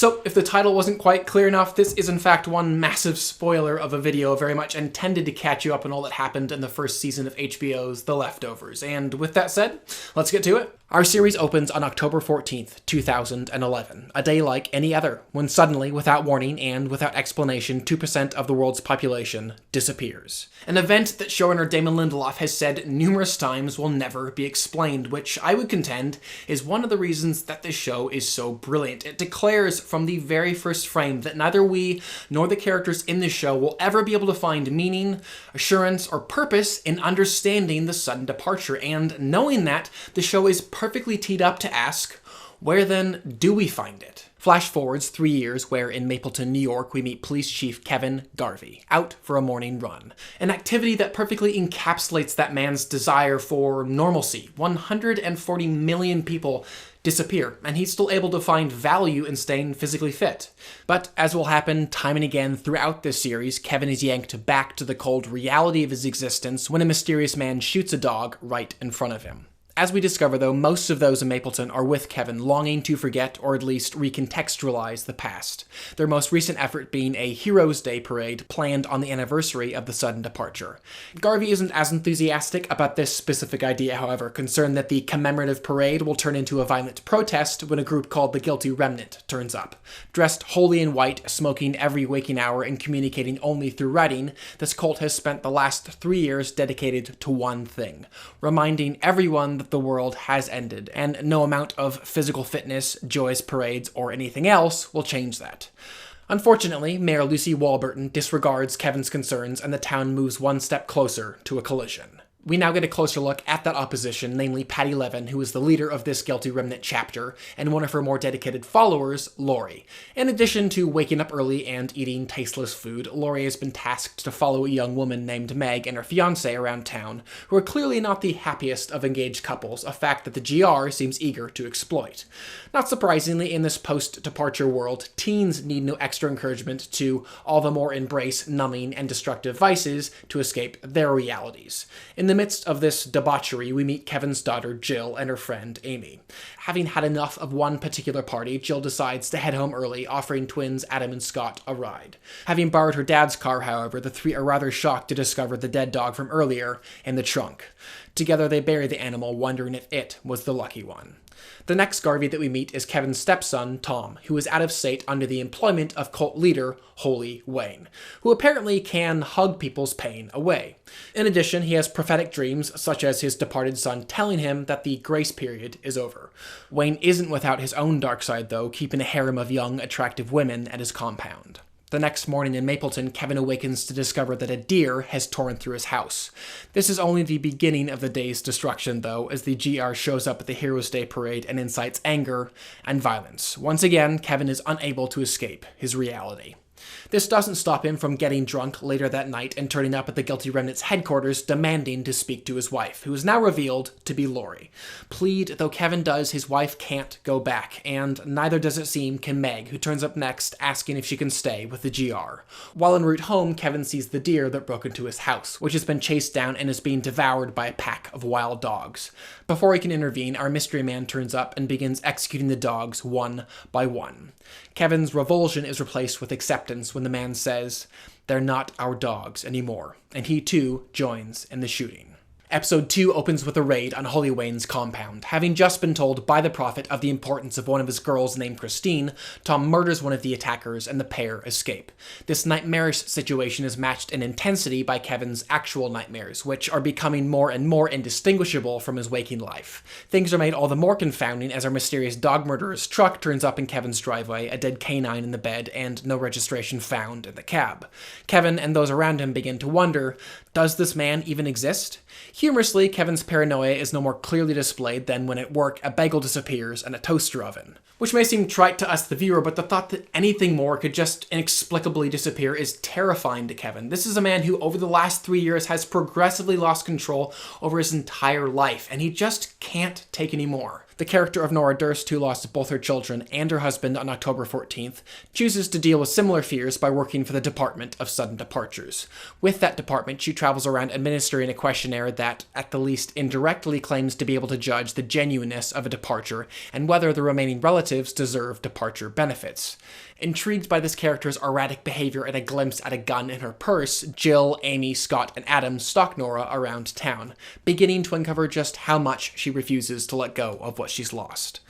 So, if the title wasn't quite clear enough, this is in fact one massive spoiler of a video very much intended to catch you up on all that happened in the first season of HBO's The Leftovers. And with that said, let's get to it. Our series opens on October 14th, 2011, a day like any other, when suddenly, without warning and without explanation, 2% of the world's population disappears. An event that showrunner Damon Lindelof has said numerous times will never be explained, which I would contend is one of the reasons that this show is so brilliant. It declares from the very first frame that neither we nor the characters in this show will ever be able to find meaning, assurance, or purpose in understanding the sudden departure, and knowing that, the show is perfectly teed up to ask, where then do we find it? Flash forwards 3 years where in Mapleton, New York, we meet Police Chief Kevin Garvey, out for a morning run. An activity that perfectly encapsulates that man's desire for normalcy. 140 million people disappear, and he's still able to find value in staying physically fit. But as will happen time and again throughout this series, Kevin is yanked back to the cold reality of his existence when a mysterious man shoots a dog right in front of him. As we discover, though, most of those in Mapleton are with Kevin, longing to forget or at least recontextualize the past. Their most recent effort being a Heroes' Day parade planned on the anniversary of the sudden departure. Garvey isn't as enthusiastic about this specific idea, however, concerned that the commemorative parade will turn into a violent protest when a group called the Guilty Remnant turns up. Dressed wholly in white, smoking every waking hour, and communicating only through writing, this cult has spent the last 3 years dedicated to one thing: reminding everyone that the world has ended, and no amount of physical fitness, joyous parades, or anything else will change that. Unfortunately, Mayor Lucy Walburton disregards Kevin's concerns, and the town moves one step closer to a collision. We now get a closer look at that opposition, namely Patty Levin, who is the leader of this Guilty Remnant chapter, and one of her more dedicated followers, Lori. In addition to waking up early and eating tasteless food, Lori has been tasked to follow a young woman named Meg and her fiancé around town, who are clearly not the happiest of engaged couples, a fact that the GR seems eager to exploit. Not surprisingly, in this post-departure world, teens need no extra encouragement to all the more embrace numbing and destructive vices to escape their realities. In the midst of this debauchery, we meet Kevin's daughter, Jill, and her friend, Amy. Having had enough of one particular party, Jill decides to head home early, offering twins Adam and Scott a ride. Having borrowed her dad's car, however, the three are rather shocked to discover the dead dog from earlier in the trunk. Together, they bury the animal, wondering if it was the lucky one. The next Garvey that we meet is Kevin's stepson, Tom, who is out of state under the employment of cult leader Holy Wayne, who apparently can hug people's pain away. In addition, he has prophetic dreams, such as his departed son telling him that the grace period is over. Wayne isn't without his own dark side, though, keeping a harem of young, attractive women at his compound. The next morning in Mapleton, Kevin awakens to discover that a deer has torn through his house. This is only the beginning of the day's destruction, though, as the GR shows up at the Heroes' Day parade and incites anger and violence. Once again, Kevin is unable to escape his reality. This doesn't stop him from getting drunk later that night and turning up at the Guilty Remnant's headquarters demanding to speak to his wife, who is now revealed to be Lori. Plead though Kevin does, his wife can't go back, and neither does it seem can Meg, who turns up next asking if she can stay with the GR. While en route home, Kevin sees the deer that broke into his house, which has been chased down and is being devoured by a pack of wild dogs. Before he can intervene, our mystery man turns up and begins executing the dogs one by one. Kevin's revulsion is replaced with acceptance when the man says, "They're not our dogs anymore," and he too joins in the shooting. Episode 2 opens with a raid on Holy Wayne's compound. Having just been told by the prophet of the importance of one of his girls named Christine, Tom murders one of the attackers and the pair escape. This nightmarish situation is matched in intensity by Kevin's actual nightmares, which are becoming more and more indistinguishable from his waking life. Things are made all the more confounding as our mysterious dog murderer's truck turns up in Kevin's driveway, a dead canine in the bed, and no registration found in the cab. Kevin and those around him begin to wonder, does this man even exist? Humorously, Kevin's paranoia is no more clearly displayed than when at work a bagel disappears in a toaster oven. Which may seem trite to us, the viewer, but the thought that anything more could just inexplicably disappear is terrifying to Kevin. This is a man who, over the last 3 years, has progressively lost control over his entire life, and he just can't take any more. The character of Nora Durst, who lost both her children and her husband on October 14th, chooses to deal with similar fears by working for the Department of Sudden Departures. With that department, she travels around administering a questionnaire that, at the least indirectly, claims to be able to judge the genuineness of a departure and whether the remaining relatives deserve departure benefits. Intrigued by this character's erratic behavior and a glimpse at a gun in her purse, Jill, Amy, Scott, and Adam stalk Nora around town, beginning to uncover just how much she refuses to let go of what she's lost.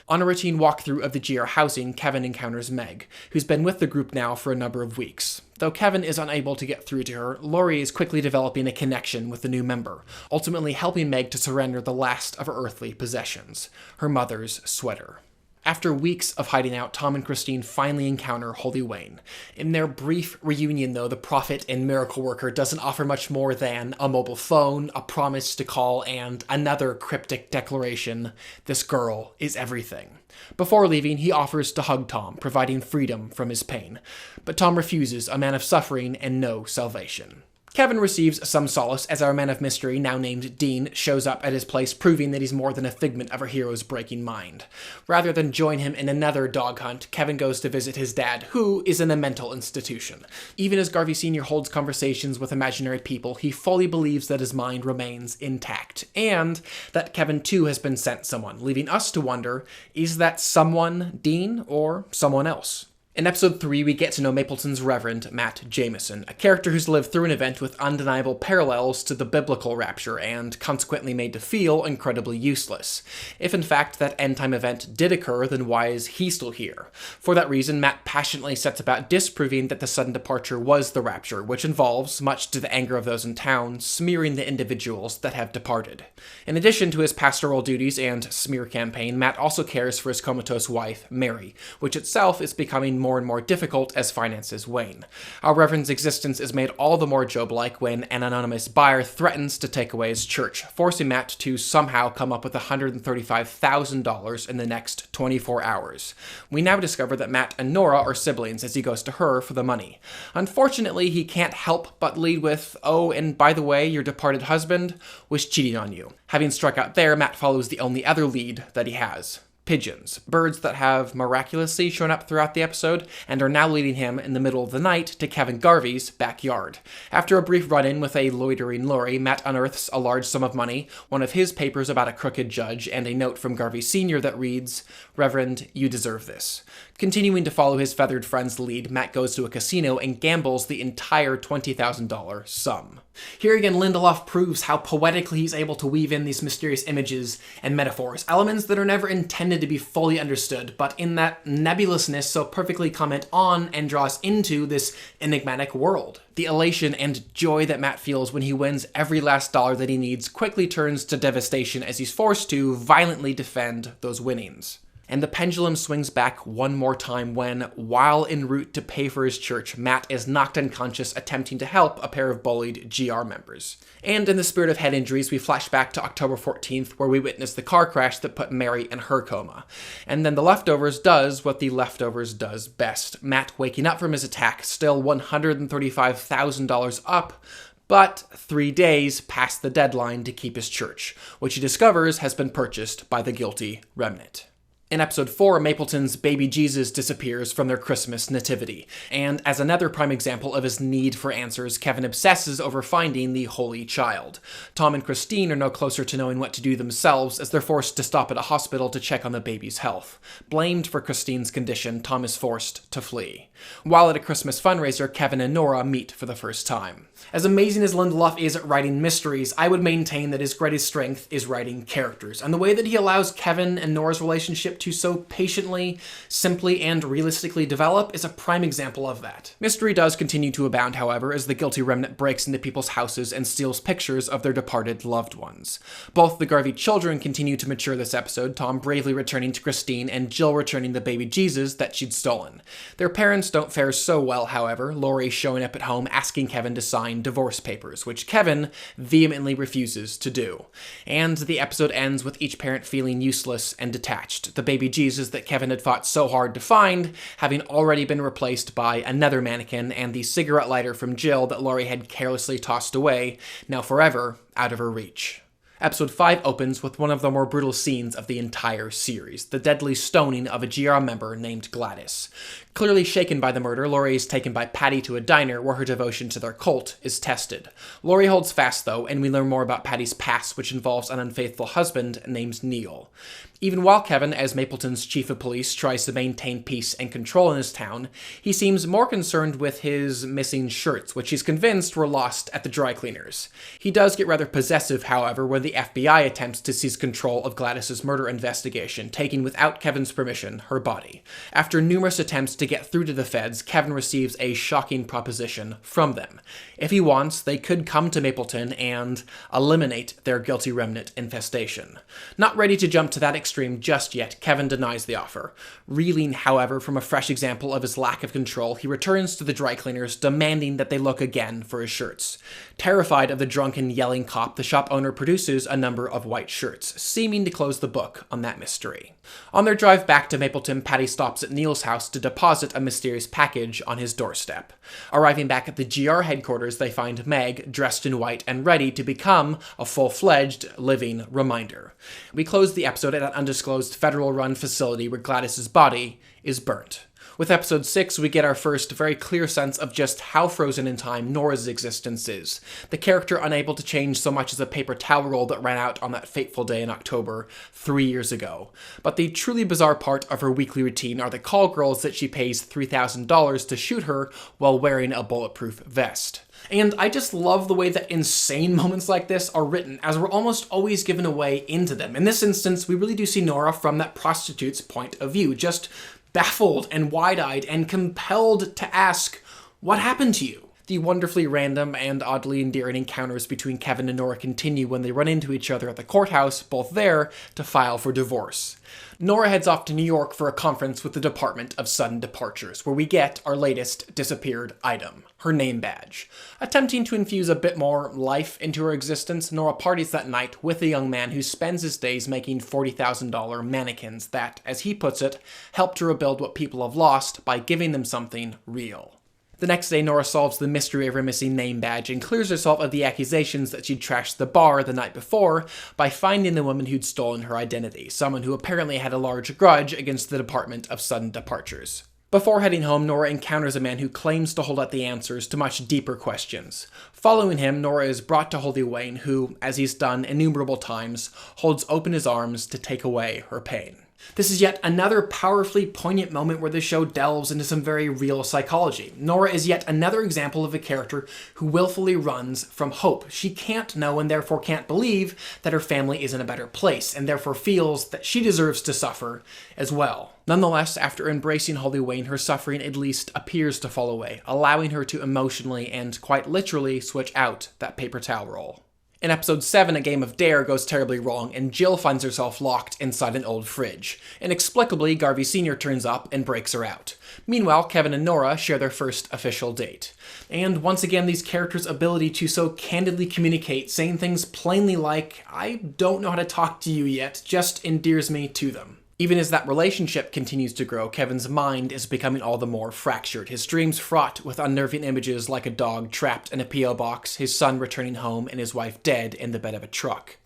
On a routine walkthrough of the GR housing, Kevin encounters Meg, who's been with the group now for a number of weeks. Though Kevin is unable to get through to her, Laurie is quickly developing a connection with the new member, ultimately helping Meg to surrender the last of her earthly possessions, her mother's sweater. After weeks of hiding out, Tom and Christine finally encounter Holy Wayne. In their brief reunion, though, the prophet and miracle worker doesn't offer much more than a mobile phone, a promise to call, and another cryptic declaration: this girl is everything. Before leaving, he offers to hug Tom, providing freedom from his pain. But Tom refuses, a man of suffering and no salvation. Kevin receives some solace as our man of mystery, now named Dean, shows up at his place, proving that he's more than a figment of our hero's breaking mind. Rather than join him in another dog hunt, Kevin goes to visit his dad, who is in a mental institution. Even as Garvey Sr. holds conversations with imaginary people, he fully believes that his mind remains intact, and that Kevin too has been sent someone, leaving us to wonder, is that someone Dean or someone else? In episode 3, we get to know Mapleton's reverend, Matt Jameson, a character who's lived through an event with undeniable parallels to the biblical rapture and consequently made to feel incredibly useless. If in fact that end-time event did occur, then why is he still here? For that reason, Matt passionately sets about disproving that the sudden departure was the rapture, which involves, much to the anger of those in town, smearing the individuals that have departed. In addition to his pastoral duties and smear campaign, Matt also cares for his comatose wife, Mary, which itself is becoming more and more difficult as finances wane. Our Reverend's existence is made all the more Job-like when an anonymous buyer threatens to take away his church, forcing Matt to somehow come up with $135,000 in the next 24 hours. We now discover that Matt and Nora are siblings as he goes to her for the money. Unfortunately, he can't help but lead with, "Oh, and by the way, your departed husband was cheating on you." Having struck out there, Matt follows the only other lead that he has: pigeons, birds that have miraculously shown up throughout the episode and are now leading him in the middle of the night to Kevin Garvey's backyard. After a brief run-in with a loitering Laurie, Matt unearths a large sum of money, one of his papers about a crooked judge, and a note from Garvey Sr. that reads, "Reverend, you deserve this." Continuing to follow his feathered friend's lead, Matt goes to a casino and gambles the entire $20,000 sum. Here again, Lindelof proves how poetically he's able to weave in these mysterious images and metaphors, elements that are never intended to be fully understood, but in that nebulousness so perfectly comment on and draw us into this enigmatic world. The elation and joy that Matt feels when he wins every last dollar that he needs quickly turns to devastation as he's forced to violently defend those winnings. And the pendulum swings back one more time when, while en route to pay for his church, Matt is knocked unconscious attempting to help a pair of bullied GR members. And in the spirit of head injuries, we flash back to October 14th, where we witness the car crash that put Mary in her coma. And then The Leftovers does what The Leftovers does best: Matt waking up from his attack, still $135,000 up, but 3 days past the deadline to keep his church, which he discovers has been purchased by the guilty remnant. In episode 4, Mapleton's baby Jesus disappears from their Christmas nativity, and as another prime example of his need for answers, Kevin obsesses over finding the Holy Child. Tom and Christine are no closer to knowing what to do themselves as they're forced to stop at a hospital to check on the baby's health. Blamed for Christine's condition, Tom is forced to flee. While at a Christmas fundraiser, Kevin and Nora meet for the first time. As amazing as Lindelof is at writing mysteries, I would maintain that his greatest strength is writing characters, and the way that he allows Kevin and Nora's relationship to so patiently, simply, and realistically develop is a prime example of that. Mystery does continue to abound, however, as the guilty remnant breaks into people's houses and steals pictures of their departed loved ones. Both the Garvey children continue to mature this episode, Tom bravely returning to Christine and Jill returning the baby Jesus that she'd stolen. Their parents don't fare so well, however, Laurie showing up at home asking Kevin to sign divorce papers, which Kevin vehemently refuses to do. And the episode ends with each parent feeling useless and detached, the baby Jesus that Kevin had fought so hard to find having already been replaced by another mannequin, and the cigarette lighter from Jill that Laurie had carelessly tossed away, now forever out of her reach. Episode 5 opens with one of the more brutal scenes of the entire series, the deadly stoning of a GR member named Gladys. Clearly shaken by the murder, Laurie is taken by Patty to a diner where her devotion to their cult is tested. Laurie holds fast though, and we learn more about Patty's past, which involves an unfaithful husband named Neil. Even while Kevin, as Mapleton's chief of police, tries to maintain peace and control in his town, he seems more concerned with his missing shirts, which he's convinced were lost at the dry cleaners. He does get rather possessive, however, when the FBI attempts to seize control of Gladys's murder investigation, taking without Kevin's permission her body. After numerous attempts to get through to the feds, Kevin receives a shocking proposition from them. If he wants, they could come to Mapleton and eliminate their guilty remnant infestation. Not ready to jump to that extreme just yet, Kevin denies the offer. Reeling, however, from a fresh example of his lack of control, he returns to the dry cleaners, demanding that they look again for his shirts. Terrified of the drunken, yelling cop, the shop owner produces a number of white shirts, seeming to close the book on that mystery. On their drive back to Mapleton, Patty stops at Neil's house to deposit a mysterious package on his doorstep. Arriving back at the GR headquarters, they find Meg, dressed in white and ready to become a full-fledged living reminder. We close the episode at an undisclosed federal-run facility where Gladys's body is burnt. With episode 6, we get our first very clear sense of just how frozen in time Nora's existence is. The character unable to change so much as a paper towel roll that ran out on that fateful day in October 3 years ago. But the truly bizarre part of her weekly routine are the call girls that she pays $3,000 to shoot her while wearing a bulletproof vest. And I just love the way that insane moments like this are written, as we're almost always given a way into them. In this instance, we really do see Nora from that prostitute's point of view, just baffled and wide-eyed and compelled to ask, "What happened to you?" The wonderfully random and oddly endearing encounters between Kevin and Nora continue when they run into each other at the courthouse, both there to file for divorce. Nora heads off to New York for a conference with the Department of Sudden Departures, where we get our latest disappeared item, her name badge. Attempting to infuse a bit more life into her existence, Nora parties that night with a young man who spends his days making $40,000 mannequins that, as he puts it, help to rebuild what people have lost by giving them something real. The next day, Nora solves the mystery of her missing name badge and clears herself of the accusations that she'd trashed the bar the night before by finding the woman who'd stolen her identity, someone who apparently had a large grudge against the Department of Sudden Departures. Before heading home, Nora encounters a man who claims to hold out the answers to much deeper questions. Following him, Nora is brought to Holy Wayne, who, as he's done innumerable times, holds open his arms to take away her pain. This is yet another powerfully poignant moment where the show delves into some very real psychology. Nora is yet another example of a character who willfully runs from hope. She can't know and therefore can't believe that her family is in a better place, and therefore feels that she deserves to suffer as well. Nonetheless, after embracing Holy Wayne, her suffering at least appears to fall away, allowing her to emotionally and quite literally switch out that paper towel roll. In episode 7, a game of Dare goes terribly wrong, and Jill finds herself locked inside an old fridge. Inexplicably, Garvey Sr. turns up and breaks her out. Meanwhile, Kevin and Nora share their first official date. And once again, these characters' ability to so candidly communicate, saying things plainly like, "I don't know how to talk to you yet," just endears me to them. Even as that relationship continues to grow, Kevin's mind is becoming all the more fractured, his dreams fraught with unnerving images like a dog trapped in a P.O. box, his son returning home, and his wife dead in the bed of a truck.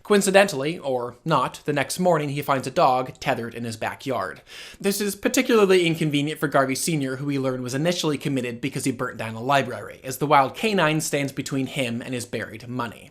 Coincidentally, or not, the next morning he finds a dog tethered in his backyard. This is particularly inconvenient for Garvey Sr., who we learn was initially committed because he burnt down a library, as the wild canine stands between him and his buried money.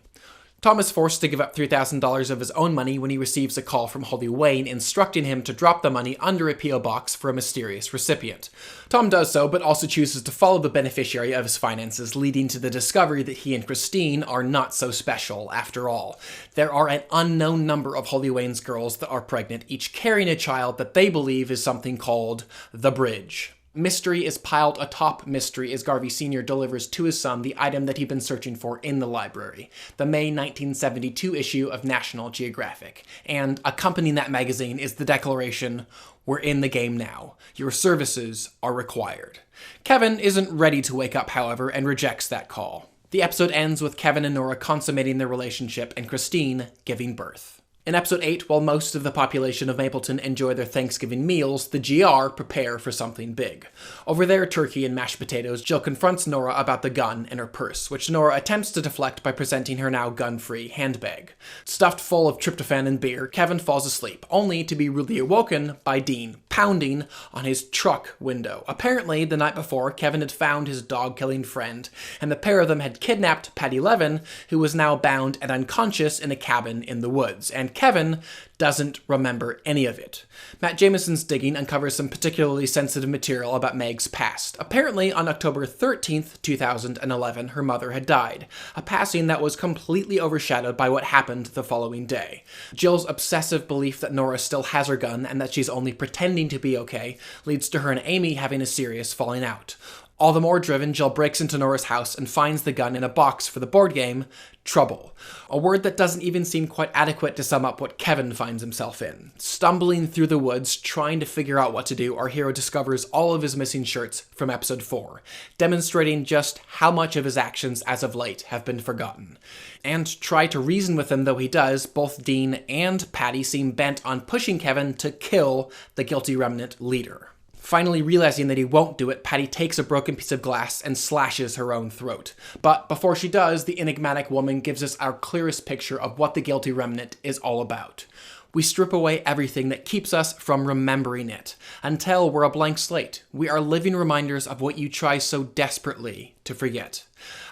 Tom is forced to give up $3,000 of his own money when he receives a call from Holy Wayne instructing him to drop the money under a P.O. box for a mysterious recipient. Tom does so, but also chooses to follow the beneficiary of his finances, leading to the discovery that he and Christine are not so special after all. There are an unknown number of Holy Wayne's girls that are pregnant, each carrying a child that they believe is something called the Bridge. Mystery is piled atop mystery as Garvey Sr. delivers to his son the item that he'd been searching for in the library, the May 1972 issue of National Geographic. And accompanying that magazine is the declaration, "We're in the game now. Your services are required." Kevin isn't ready to wake up, however, and rejects that call. The episode ends with Kevin and Nora consummating their relationship and Christine giving birth. In episode 8, while most of the population of Mapleton enjoy their Thanksgiving meals, the GR prepare for something big. Over their turkey and mashed potatoes, Jill confronts Nora about the gun in her purse, which Nora attempts to deflect by presenting her now gun-free handbag. Stuffed full of tryptophan and beer, Kevin falls asleep, only to be rudely awoken by Dean pounding on his truck window. Apparently, the night before, Kevin had found his dog-killing friend, and the pair of them had kidnapped Patty Levin, who was now bound and unconscious in a cabin in the woods, and Kevin doesn't remember any of it. Matt Jameson's digging uncovers some particularly sensitive material about Meg's past. Apparently, on October 13th, 2011, her mother had died, a passing that was completely overshadowed by what happened the following day. Jill's obsessive belief that Nora still has her gun and that she's only pretending to be okay leads to her and Amy having a serious falling out. All the more driven, Jill breaks into Nora's house and finds the gun in a box for the board game, Trouble. A word that doesn't even seem quite adequate to sum up what Kevin finds himself in. Stumbling through the woods, trying to figure out what to do, our hero discovers all of his missing shirts from episode 4, demonstrating just how much of his actions as of late have been forgotten. And try to reason with him though he does, both Dean and Patty seem bent on pushing Kevin to kill the guilty remnant leader. Finally realizing that he won't do it, Patty takes a broken piece of glass and slashes her own throat. But before she does, the enigmatic woman gives us our clearest picture of what the guilty remnant is all about. We strip away everything that keeps us from remembering it, until we're a blank slate. We are living reminders of what you try so desperately to forget.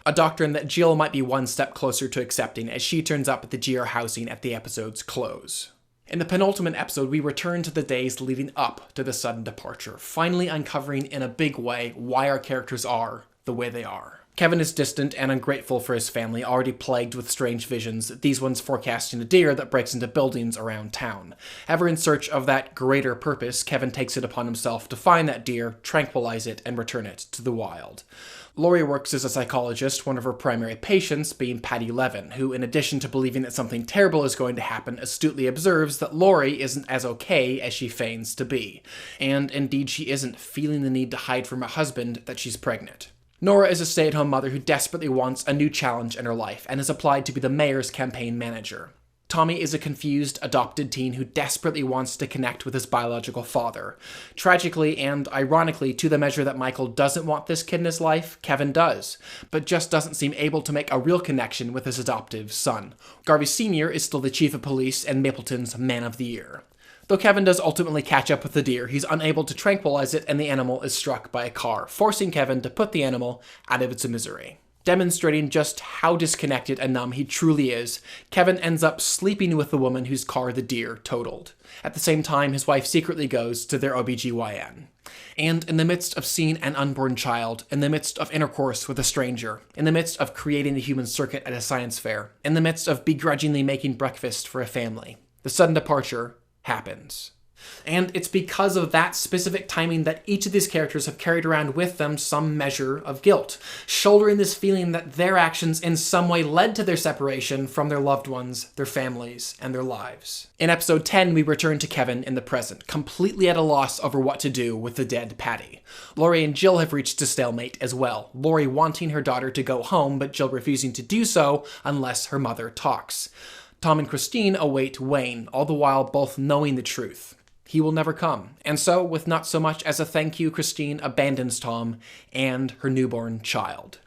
A doctrine that Jill might be one step closer to accepting as she turns up at the GR housing at the episode's close. In the penultimate episode, we return to the days leading up to the sudden departure, finally uncovering in a big way why our characters are the way they are. Kevin is distant and ungrateful for his family, already plagued with strange visions, these ones forecasting a deer that breaks into buildings around town. Ever in search of that greater purpose, Kevin takes it upon himself to find that deer, tranquilize it, and return it to the wild. Laurie works as a psychologist, one of her primary patients being Patty Levin, who, in addition to believing that something terrible is going to happen, astutely observes that Laurie isn't as okay as she feigns to be. And indeed she isn't, feeling the need to hide from her husband that she's pregnant. Nora is a stay-at-home mother who desperately wants a new challenge in her life and has applied to be the mayor's campaign manager. Tommy is a confused, adopted teen who desperately wants to connect with his biological father. Tragically and ironically, to the measure that Michael doesn't want this kid in his life, Kevin does, but just doesn't seem able to make a real connection with his adoptive son. Garvey Sr. is still the chief of police and Mapleton's man of the year. Though Kevin does ultimately catch up with the deer, he's unable to tranquilize it and the animal is struck by a car, forcing Kevin to put the animal out of its misery. Demonstrating just how disconnected and numb he truly is, Kevin ends up sleeping with the woman whose car the deer totaled. At the same time, his wife secretly goes to their OBGYN. And in the midst of seeing an unborn child, in the midst of intercourse with a stranger, in the midst of creating a human circuit at a science fair, in the midst of begrudgingly making breakfast for a family, the sudden departure happens. And it's because of that specific timing that each of these characters have carried around with them some measure of guilt, shouldering this feeling that their actions in some way led to their separation from their loved ones, their families, and their lives. In episode 10, we return to Kevin in the present, completely at a loss over what to do with the dead Patty. Laurie and Jill have reached a stalemate as well, Laurie wanting her daughter to go home, but Jill refusing to do so unless her mother talks. Tom and Christine await Wayne, all the while both knowing the truth. He will never come. And so, with not so much as a thank you, Christine abandons Tom and her newborn child.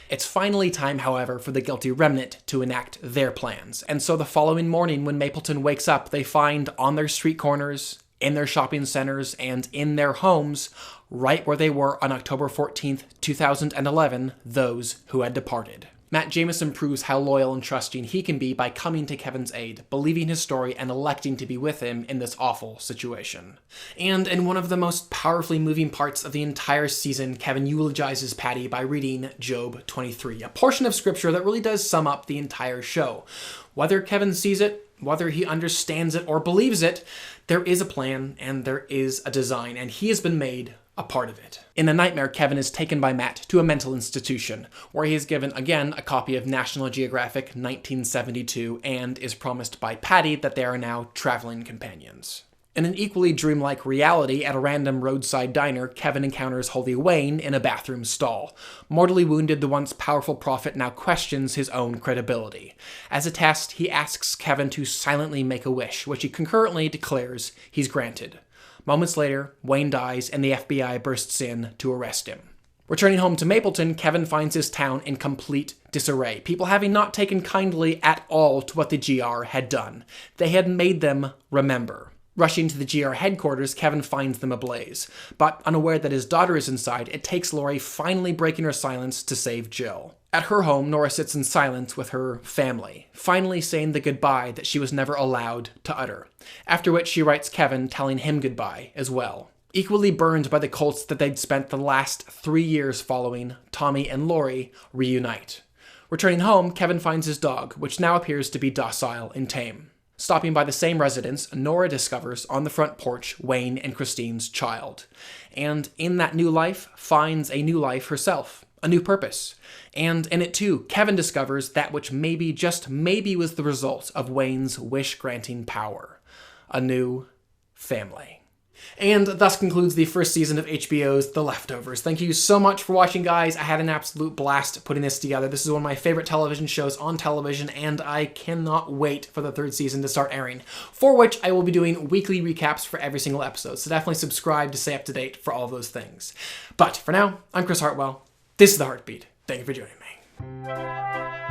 It's finally time, however, for the guilty remnant to enact their plans. And so the following morning when Mapleton wakes up, they find on their street corners, in their shopping centers, and in their homes, right where they were on October 14th, 2011, those who had departed. Matt Jameson proves how loyal and trusting he can be by coming to Kevin's aid, believing his story, and electing to be with him in this awful situation. And in one of the most powerfully moving parts of the entire season, Kevin eulogizes Patty by reading Job 23, a portion of scripture that really does sum up the entire show. Whether Kevin sees it, whether he understands it or believes it, there is a plan and there is a design, and he has been made a part of it. In a nightmare, Kevin is taken by Matt to a mental institution, where he is given, again, a copy of National Geographic 1972 and is promised by Patty that they are now traveling companions. In an equally dreamlike reality, at a random roadside diner, Kevin encounters Holy Wayne in a bathroom stall. Mortally wounded, the once powerful prophet now questions his own credibility. As a test, he asks Kevin to silently make a wish, which he concurrently declares he's granted. Moments later, Wayne dies and the FBI bursts in to arrest him. Returning home to Mapleton, Kevin finds his town in complete disarray, people having not taken kindly at all to what the GR had done. They had made them remember. Rushing to the GR headquarters, Kevin finds them ablaze. But unaware that his daughter is inside, it takes Laurie finally breaking her silence to save Jill. At her home, Nora sits in silence with her family, finally saying the goodbye that she was never allowed to utter. After which she writes Kevin, telling him goodbye as well. Equally burned by the cults that they'd spent the last 3 years following, Tommy and Laurie reunite. Returning home, Kevin finds his dog, which now appears to be docile and tame. Stopping by the same residence, Nora discovers on the front porch Wayne and Christine's child. And in that new life, finds a new life herself, a new purpose. And in it too, Kevin discovers that which maybe, just maybe, was the result of Wayne's wish-granting power. A new family. And thus concludes the first season of HBO's The Leftovers. Thank you so much for watching, guys. I had an absolute blast putting this together. This is one of my favorite television shows on television, and I cannot wait for the third season to start airing, for which I will be doing weekly recaps for every single episode, so definitely subscribe to stay up to date for all those things. But for now, I'm Chris Hartwell. This is The Heartbeat. Thank you for joining me.